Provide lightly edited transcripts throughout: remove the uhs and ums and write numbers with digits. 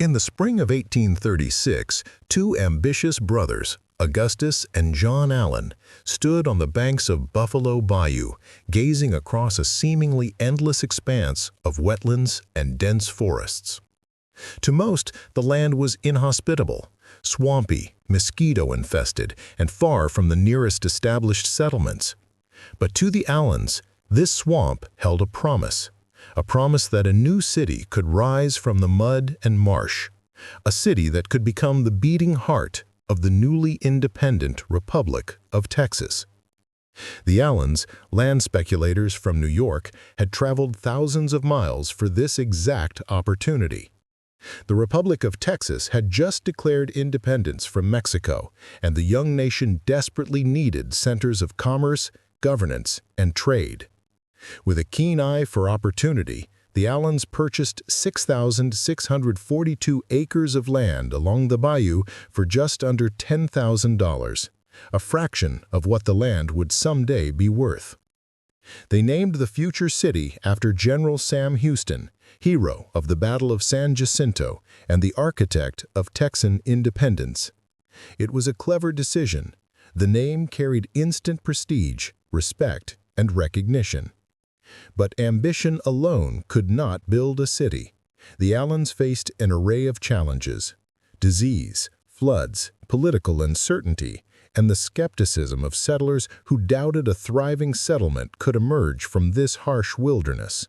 In the spring of 1836, two ambitious brothers, Augustus and John Allen, stood on the banks of Buffalo Bayou, gazing across a seemingly endless expanse of wetlands and dense forests. To most, the land was inhospitable, swampy, mosquito-infested, and far from the nearest established settlements. But to the Allens, this swamp held a promise that a new city could rise from the mud and marsh, a city that could become the beating heart of the newly independent Republic of Texas. The Allens, land speculators from New York, had traveled thousands of miles for this exact opportunity. The Republic of Texas had just declared independence from Mexico, and the young nation desperately needed centers of commerce, governance, and trade. With a keen eye for opportunity, the Allens purchased 6,642 acres of land along the bayou for just under $10,000, a fraction of what the land would someday be worth. They named the future city after General Sam Houston, hero of the Battle of San Jacinto and the architect of Texan independence. It was a clever decision. The name carried instant prestige, respect, and recognition. But ambition alone could not build a city. The Allens faced an array of challenges: disease, floods, political uncertainty, and the skepticism of settlers who doubted a thriving settlement could emerge from this harsh wilderness.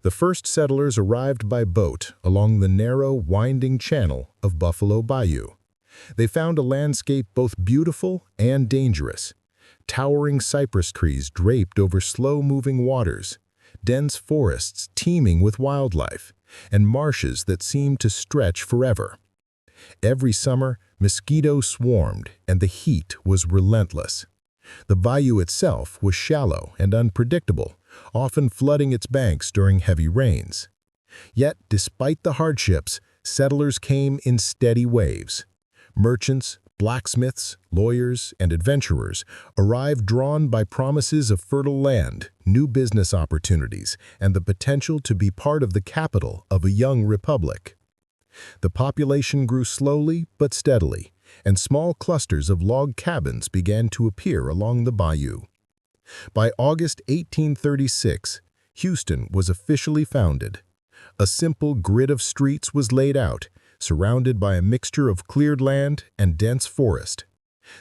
The first settlers arrived by boat along the narrow, winding channel of Buffalo Bayou. They found a landscape both beautiful and dangerous. Towering cypress trees draped over slow-moving waters, dense forests teeming with wildlife, and marshes that seemed to stretch forever. Every summer, mosquitoes swarmed, and the heat was relentless. The bayou itself was shallow and unpredictable, often flooding its banks during heavy rains. Yet, despite the hardships, settlers came in steady waves. Merchants, blacksmiths, lawyers, and adventurers arrived drawn by promises of fertile land, new business opportunities, and the potential to be part of the capital of a young republic. The population grew slowly but steadily, and small clusters of log cabins began to appear along the bayou. By August 1836, Houston was officially founded. A simple grid of streets was laid out, surrounded by a mixture of cleared land and dense forest.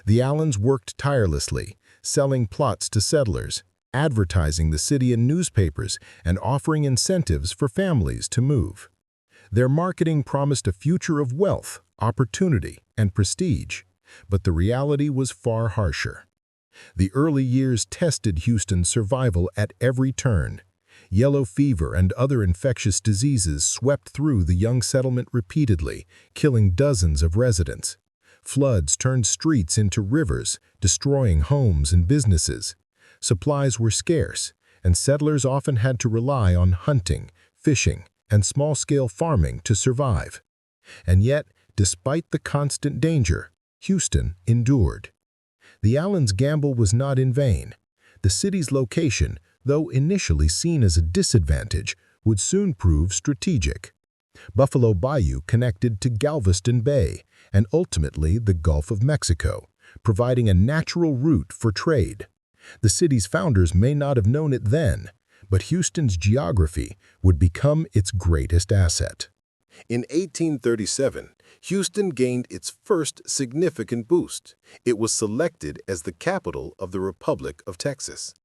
The Allens worked tirelessly, selling plots to settlers, advertising the city in newspapers, and offering incentives for families to move. Their marketing promised a future of wealth, opportunity, and prestige, but the reality was far harsher. The early years tested Houston's survival at every turn. Yellow fever and other infectious diseases swept through the young settlement repeatedly, killing dozens of residents. Floods turned streets into rivers, destroying homes and businesses. Supplies were scarce, and settlers often had to rely on hunting, fishing, and small-scale farming to survive. And yet, despite the constant danger, Houston endured. The Allens' gamble was not in vain. The city's location, though initially seen as a disadvantage, would soon prove strategic. Buffalo Bayou connected to Galveston Bay and ultimately the Gulf of Mexico, providing a natural route for trade. The city's founders may not have known it then, but Houston's geography would become its greatest asset. In 1837, Houston gained its first significant boost. It was selected as the capital of the Republic of Texas.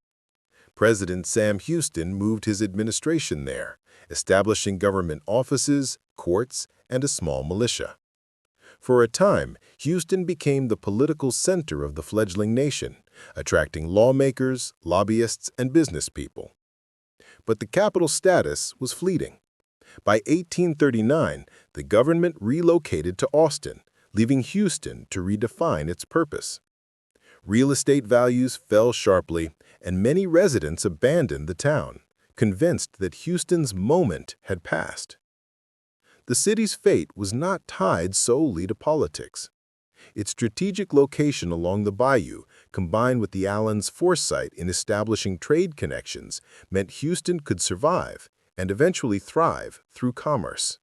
President Sam Houston moved his administration there, establishing government offices, courts, and a small militia. For a time, Houston became the political center of the fledgling nation, attracting lawmakers, lobbyists, and business people. But the capital's status was fleeting. By 1839, the government relocated to Austin, leaving Houston to redefine its purpose. Real estate values fell sharply, and many residents abandoned the town, convinced that Houston's moment had passed. The city's fate was not tied solely to politics. Its strategic location along the bayou, combined with the Allens' foresight in establishing trade connections, meant Houston could survive and eventually thrive through commerce.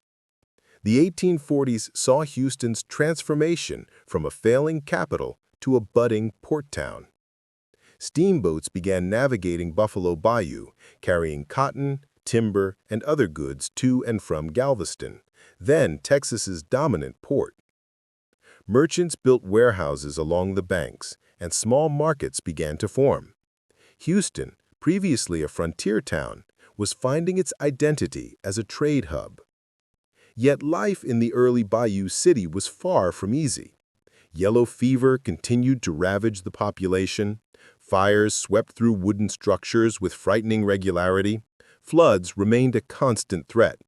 The 1840s saw Houston's transformation from a failing capital to a budding port town. Steamboats began navigating Buffalo Bayou, carrying cotton, timber, and other goods to and from Galveston, then Texas's dominant port. Merchants built warehouses along the banks, and small markets began to form. Houston, previously a frontier town, was finding its identity as a trade hub. Yet life in the early Bayou City was far from easy. Yellow fever continued to ravage the population. Fires swept through wooden structures with frightening regularity. Floods remained a constant threat.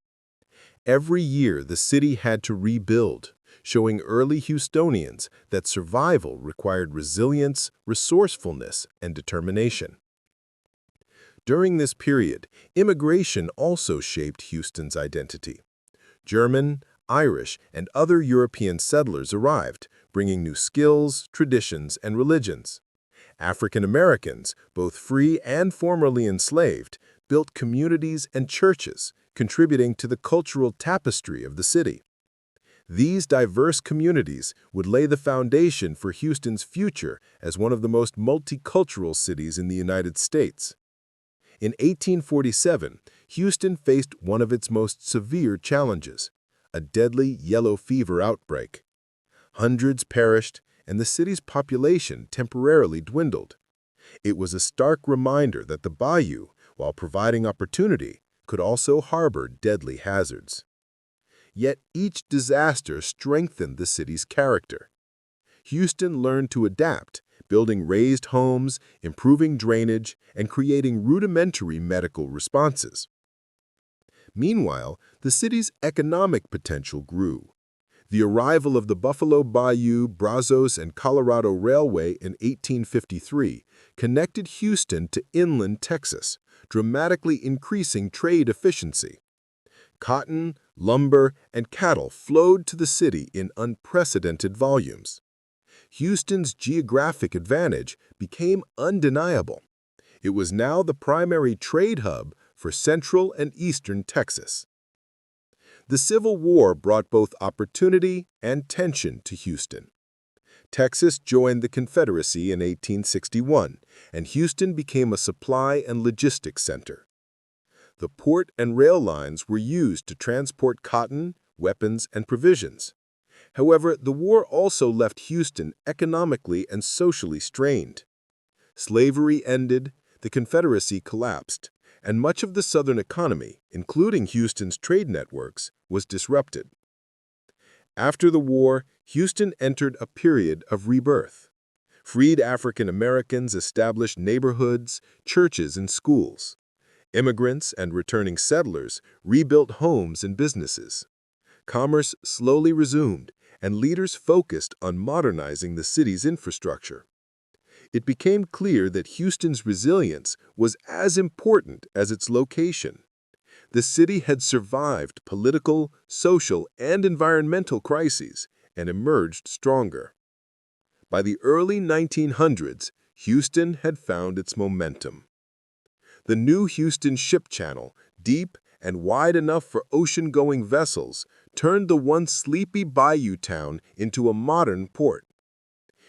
Every year, the city had to rebuild, showing early Houstonians that survival required resilience, resourcefulness, and determination. During this period, immigration also shaped Houston's identity. German, Irish, and other European settlers arrived, bringing new skills, traditions, and religions. African Americans, both free and formerly enslaved, built communities and churches, contributing to the cultural tapestry of the city. These diverse communities would lay the foundation for Houston's future as one of the most multicultural cities in the United States. In 1847, Houston faced one of its most severe challenges, a deadly yellow fever outbreak. Hundreds perished, and the city's population temporarily dwindled. It was a stark reminder that the bayou, while providing opportunity, could also harbor deadly hazards. Yet each disaster strengthened the city's character. Houston learned to adapt, building raised homes, improving drainage, and creating rudimentary medical responses. Meanwhile, the city's economic potential grew. The arrival of the Buffalo Bayou, Brazos, and Colorado Railway in 1853 connected Houston to inland Texas, dramatically increasing trade efficiency. Cotton, lumber, and cattle flowed to the city in unprecedented volumes. Houston's geographic advantage became undeniable. It was now the primary trade hub for central and eastern Texas. The Civil War brought both opportunity and tension to Houston. Texas joined the Confederacy in 1861, and Houston became a supply and logistics center. The port and rail lines were used to transport cotton, weapons, and provisions. However, the war also left Houston economically and socially strained. Slavery ended, the Confederacy collapsed, and much of the Southern economy, including Houston's trade networks, was disrupted. After the war, Houston entered a period of rebirth. Freed African Americans established neighborhoods, churches, and schools. Immigrants and returning settlers rebuilt homes and businesses. Commerce slowly resumed, and leaders focused on modernizing the city's infrastructure. It became clear that Houston's resilience was as important as its location. The city had survived political, social, and environmental crises and emerged stronger. By the early 1900s, Houston had found its momentum. The new Houston Ship Channel, deep and wide enough for ocean-going vessels, turned the once sleepy bayou town into a modern port.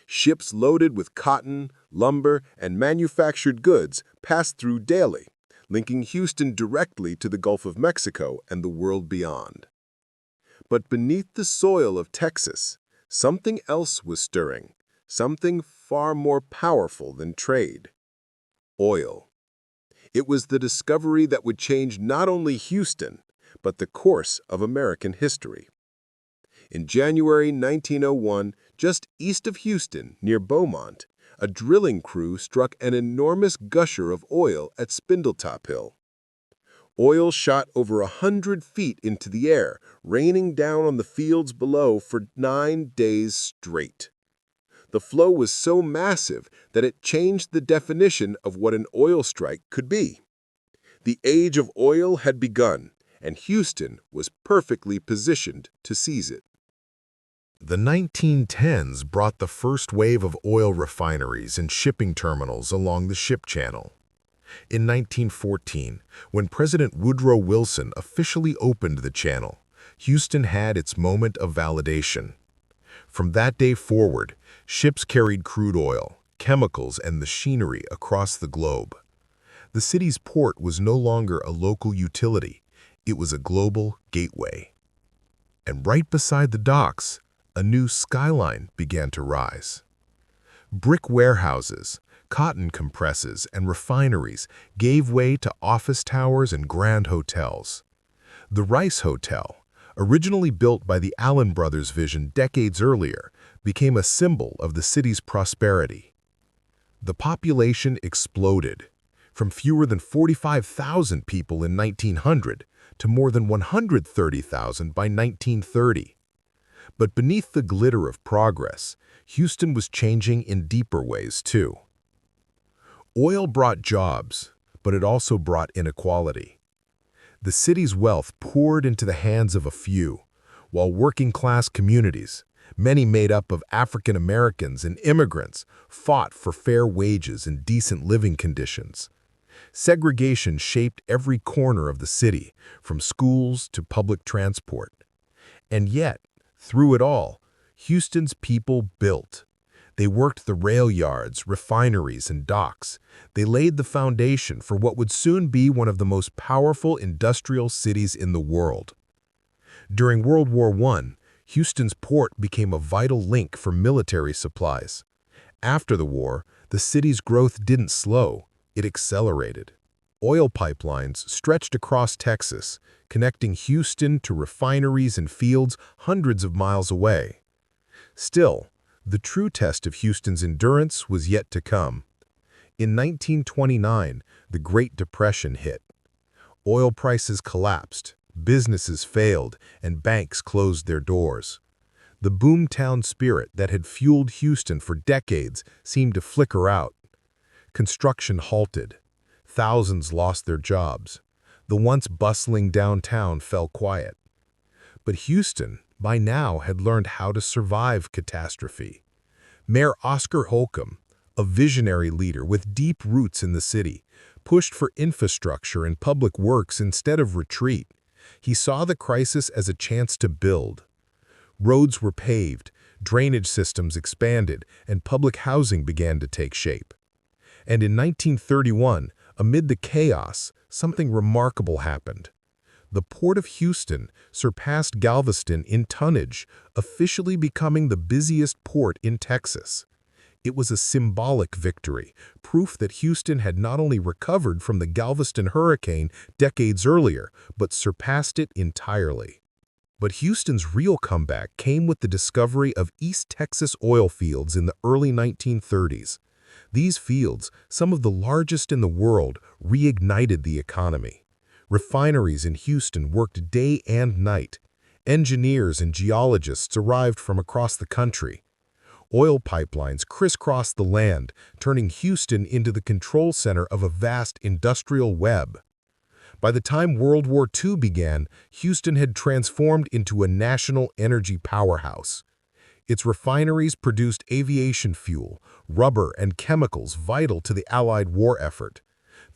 Ships loaded with cotton, lumber, and manufactured goods passed through daily, linking Houston directly to the Gulf of Mexico and the world beyond. But beneath the soil of Texas, something else was stirring, something far more powerful than trade: oil. It was the discovery that would change not only Houston, but the course of American history. In January 1901, just east of Houston, near Beaumont, a drilling crew struck an enormous gusher of oil at Spindletop Hill. Oil shot over 100 feet into the air, raining down on the fields below for 9 days straight. The flow was so massive that it changed the definition of what an oil strike could be. The age of oil had begun, and Houston was perfectly positioned to seize it. The 1910s brought the first wave of oil refineries and shipping terminals along the ship channel. In 1914, when President Woodrow Wilson officially opened the channel, Houston had its moment of validation. From that day forward, ships carried crude oil, chemicals, and machinery across the globe. The city's port was no longer a local utility, it was a global gateway. And right beside the docks, a new skyline began to rise. Brick warehouses, cotton compresses, and refineries gave way to office towers and grand hotels. The Rice Hotel, originally built by the Allen brothers' vision decades earlier, became a symbol of the city's prosperity. The population exploded, from fewer than 45,000 people in 1900 to more than 130,000 by 1930. But beneath the glitter of progress, Houston was changing in deeper ways too. Oil brought jobs, but it also brought inequality. The city's wealth poured into the hands of a few, while working-class communities, many made up of African Americans and immigrants, fought for fair wages and decent living conditions. Segregation shaped every corner of the city, from schools to public transport. And yet, through it all, Houston's people built. They worked the rail yards, refineries, and docks. They laid the foundation for what would soon be one of the most powerful industrial cities in the world. During World War I, Houston's port became a vital link for military supplies. After the war, the city's growth didn't slow, it accelerated. Oil pipelines stretched across Texas, connecting Houston to refineries and fields hundreds of miles away. Still, the true test of Houston's endurance was yet to come. In 1929, the Great Depression hit. Oil prices collapsed, businesses failed, and banks closed their doors. The boomtown spirit that had fueled Houston for decades seemed to flicker out. Construction halted. Thousands lost their jobs. The once bustling downtown fell quiet. But Houston, by now, had learned how to survive catastrophe. Mayor Oscar Holcomb, a visionary leader with deep roots in the city, pushed for infrastructure and public works instead of retreat. He saw the crisis as a chance to build. Roads were paved, drainage systems expanded, and public housing began to take shape. And in 1931, amid the chaos, something remarkable happened. The Port of Houston surpassed Galveston in tonnage, officially becoming the busiest port in Texas. It was a symbolic victory, proof that Houston had not only recovered from the Galveston hurricane decades earlier, but surpassed it entirely. But Houston's real comeback came with the discovery of East Texas oil fields in the early 1930s. These fields, some of the largest in the world, reignited the economy. Refineries in Houston worked day and night. Engineers and geologists arrived from across the country. Oil pipelines crisscrossed the land, turning Houston into the control center of a vast industrial web. By the time World War II began, Houston had transformed into a national energy powerhouse. Its refineries produced aviation fuel, rubber, and chemicals vital to the Allied war effort.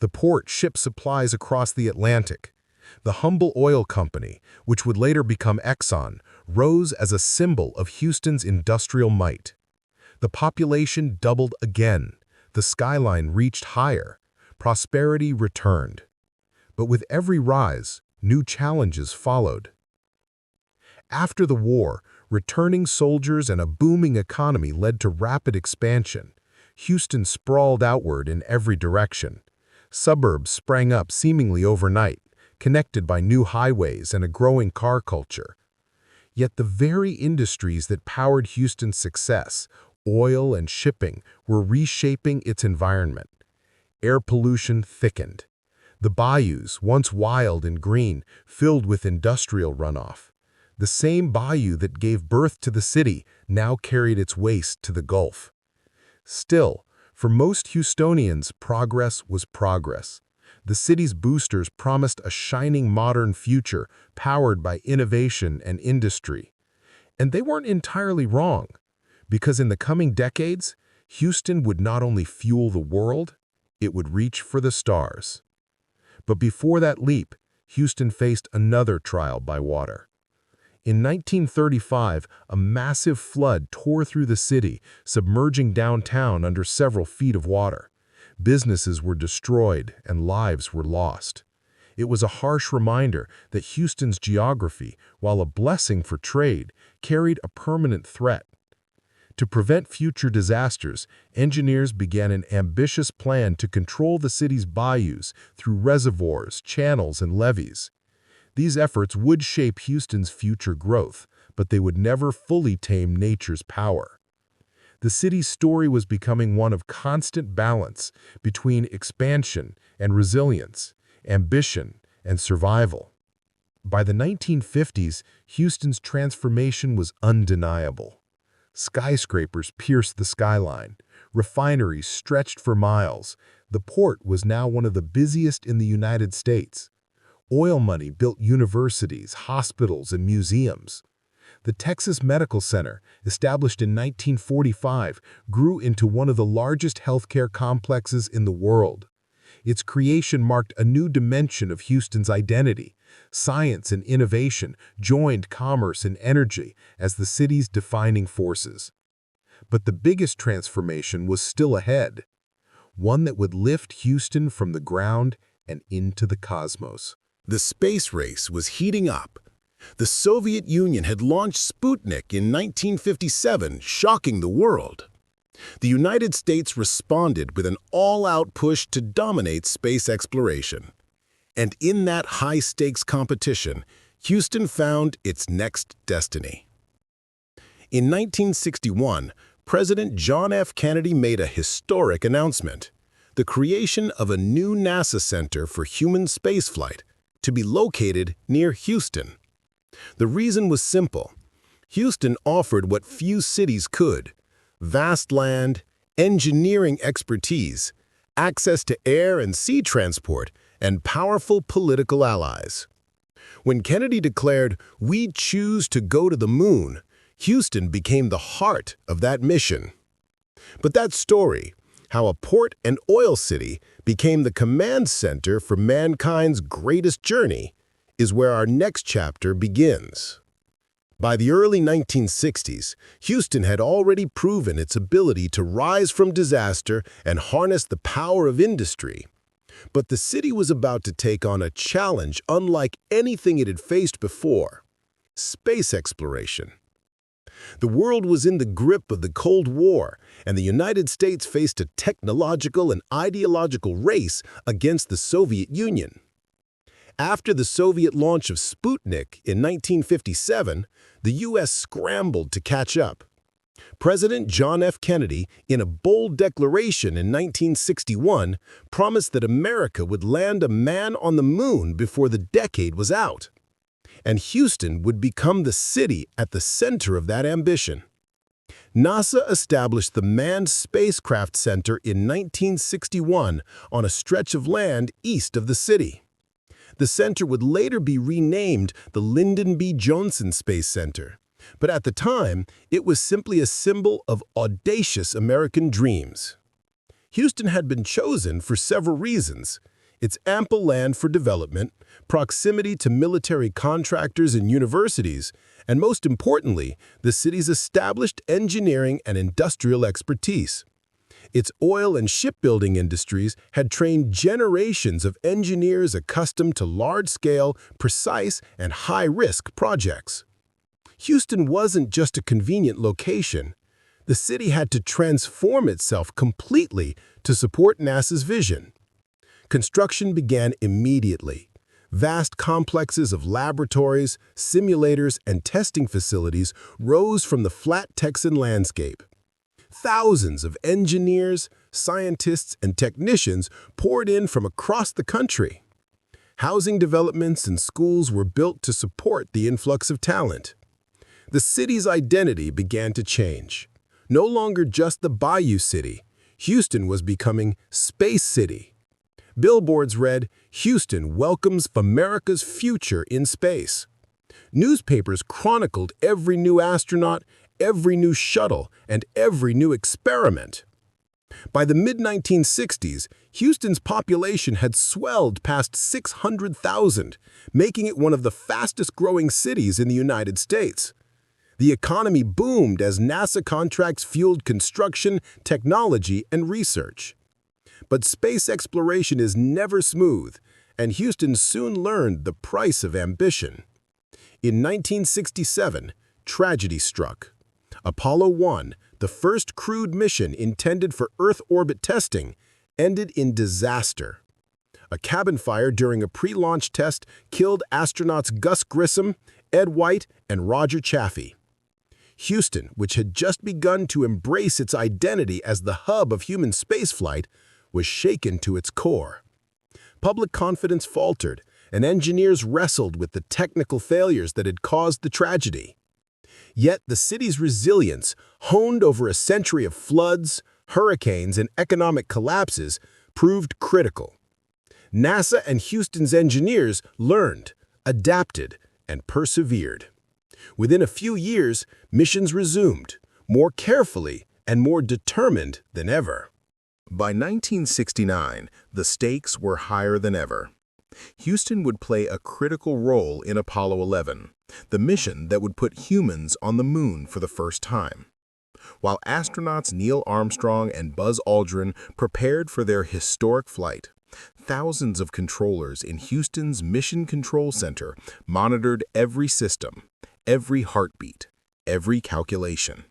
The port shipped supplies across the Atlantic. The humble oil company, which would later become Exxon, rose as a symbol of Houston's industrial might. The population doubled again. The skyline reached higher. Prosperity returned. But with every rise, new challenges followed. After the war, returning soldiers and a booming economy led to rapid expansion. Houston sprawled outward in every direction. Suburbs sprang up seemingly overnight, connected by new highways and a growing car culture. Yet the very industries that powered Houston's success, oil and shipping, were reshaping its environment. Air pollution thickened. The bayous, once wild and green, filled with industrial runoff. The same bayou that gave birth to the city now carried its waste to the Gulf. Still, for most Houstonians, progress was progress. The city's boosters promised a shining modern future powered by innovation and industry. And they weren't entirely wrong, because in the coming decades, Houston would not only fuel the world, it would reach for the stars. But before that leap, Houston faced another trial by water. In 1935, a massive flood tore through the city, submerging downtown under several feet of water. Businesses were destroyed and lives were lost. It was a harsh reminder that Houston's geography, while a blessing for trade, carried a permanent threat. To prevent future disasters, engineers began an ambitious plan to control the city's bayous through reservoirs, channels, and levees. These efforts would shape Houston's future growth, but they would never fully tame nature's power. The city's story was becoming one of constant balance between expansion and resilience, ambition and survival. By the 1950s, Houston's transformation was undeniable. Skyscrapers pierced the skyline. Refineries stretched for miles. The port was now one of the busiest in the United States. Oil money built universities, hospitals, and museums. The Texas Medical Center, established in 1945, grew into one of the largest healthcare complexes in the world. Its creation marked a new dimension of Houston's identity. Science and innovation joined commerce and energy as the city's defining forces. But the biggest transformation was still ahead, one that would lift Houston from the ground and into the cosmos. The space race was heating up. The Soviet Union had launched Sputnik in 1957, shocking the world. The United States responded with an all-out push to dominate space exploration. And in that high-stakes competition, Houston found its next destiny. In 1961, President John F. Kennedy made a historic announcement: the creation of a new NASA Center for Human Spaceflight, to be located near Houston. The reason was simple. Houston offered what few cities could: vast land, engineering expertise, access to air and sea transport, and powerful political allies. When Kennedy declared, "We choose to go to the moon," Houston became the heart of that mission. But that story, how a port and oil city became the command center for mankind's greatest journey, is where our next chapter begins. By the early 1960s, Houston had already proven its ability to rise from disaster and harness the power of industry. But the city was about to take on a challenge unlike anything it had faced before: space exploration. The world was in the grip of the Cold War, and the United States faced a technological and ideological race against the Soviet Union. After the Soviet launch of Sputnik in 1957, the U.S. scrambled to catch up. President John F. Kennedy, in a bold declaration in 1961, promised that America would land a man on the moon before the decade was out. And Houston would become the city at the center of that ambition. NASA established the Manned Spacecraft Center in 1961 on a stretch of land east of the city. The center would later be renamed the Lyndon B. Johnson Space Center, but at the time, it was simply a symbol of audacious American dreams. Houston had been chosen for several reasons: its ample land for development, proximity to military contractors and universities, and most importantly, the city's established engineering and industrial expertise. Its oil and shipbuilding industries had trained generations of engineers accustomed to large-scale, precise, and high-risk projects. Houston wasn't just a convenient location. The city had to transform itself completely to support NASA's vision. Construction began immediately. Vast complexes of laboratories, simulators, and testing facilities rose from the flat Texan landscape. Thousands of engineers, scientists, and technicians poured in from across the country. Housing developments and schools were built to support the influx of talent. The city's identity began to change. No longer just the Bayou City, Houston was becoming Space City. Billboards read, "Houston welcomes America's future in space." Newspapers chronicled every new astronaut, every new shuttle, and every new experiment. By the mid-1960s, Houston's population had swelled past 600,000, making it one of the fastest-growing cities in the United States. The economy boomed as NASA contracts fueled construction, technology, and research. But space exploration is never smooth, and Houston soon learned the price of ambition. In 1967, tragedy struck. Apollo 1, the first crewed mission intended for Earth orbit testing, ended in disaster. A cabin fire during a pre-launch test killed astronauts Gus Grissom, Ed White, and Roger Chaffee. Houston, which had just begun to embrace its identity as the hub of human spaceflight, was shaken to its core. Public confidence faltered, and engineers wrestled with the technical failures that had caused the tragedy. Yet the city's resilience, honed over a century of floods, hurricanes, and economic collapses, proved critical. NASA and Houston's engineers learned, adapted, and persevered. Within a few years, missions resumed, more carefully and more determined than ever. By 1969, the stakes were higher than ever. Houston would play a critical role in Apollo 11, the mission that would put humans on the moon for the first time. While astronauts Neil Armstrong and Buzz Aldrin prepared for their historic flight, thousands of controllers in Houston's Mission Control Center monitored every system, every heartbeat, every calculation.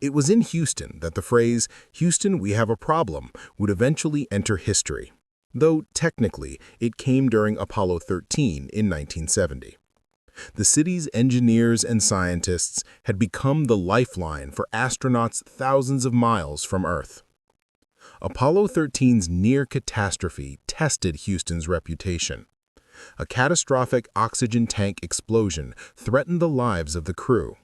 It was in Houston that the phrase, "Houston, we have a problem," would eventually enter history, though technically it came during Apollo 13 in 1970. The city's engineers and scientists had become the lifeline for astronauts thousands of miles from Earth. Apollo 13's near catastrophe tested Houston's reputation. A catastrophic oxygen tank explosion threatened the lives of the crew.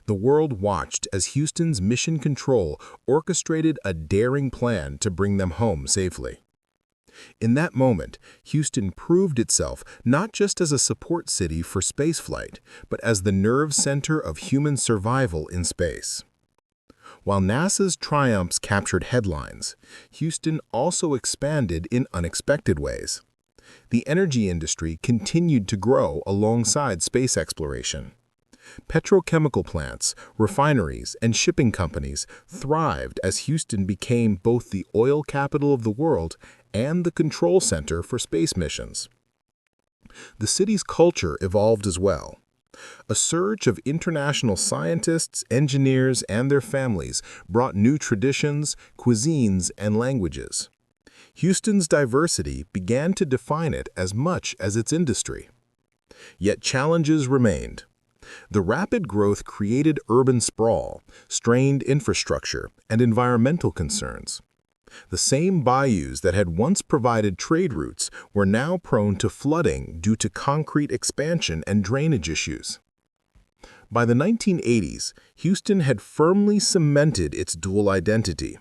The world watched as Houston's Mission Control orchestrated a daring plan to bring them home safely. In that moment, Houston proved itself not just as a support city for spaceflight, but as the nerve center of human survival in space. While NASA's triumphs captured headlines, Houston also expanded in unexpected ways. The energy industry continued to grow alongside space exploration. Petrochemical plants, refineries, and shipping companies thrived as Houston became both the oil capital of the world and the control center for space missions. The city's culture evolved as well. A surge of international scientists, engineers, and their families brought new traditions, cuisines, and languages. Houston's diversity began to define it as much as its industry. Yet challenges remained. The rapid growth created urban sprawl, strained infrastructure, and environmental concerns. The same bayous that had once provided trade routes were now prone to flooding due to concrete expansion and drainage issues. By the 1980s, Houston had firmly cemented its dual identity,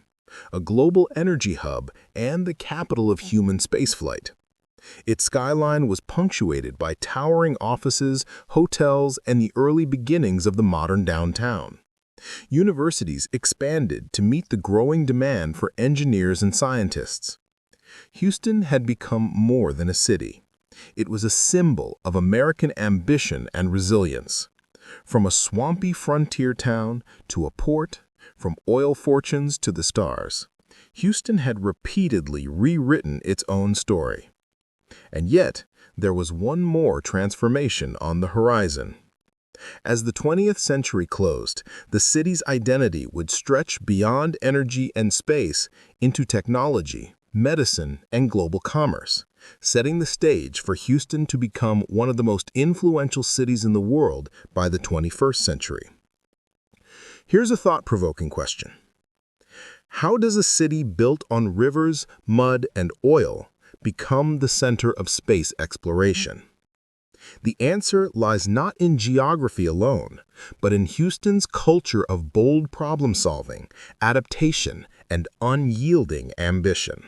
a global energy hub and the capital of human spaceflight. Its skyline was punctuated by towering offices, hotels, and the early beginnings of the modern downtown. Universities expanded to meet the growing demand for engineers and scientists. Houston had become more than a city. It was a symbol of American ambition and resilience. From a swampy frontier town to a port, from oil fortunes to the stars, Houston had repeatedly rewritten its own story. And yet, there was one more transformation on the horizon. As the 20th century closed, the city's identity would stretch beyond energy and space into technology, medicine, and global commerce, setting the stage for Houston to become one of the most influential cities in the world by the 21st century. Here's a thought-provoking question. How does a city built on rivers, mud, and oil become the center of space exploration? The answer lies not in geography alone, but in Houston's culture of bold problem-solving, adaptation, and unyielding ambition.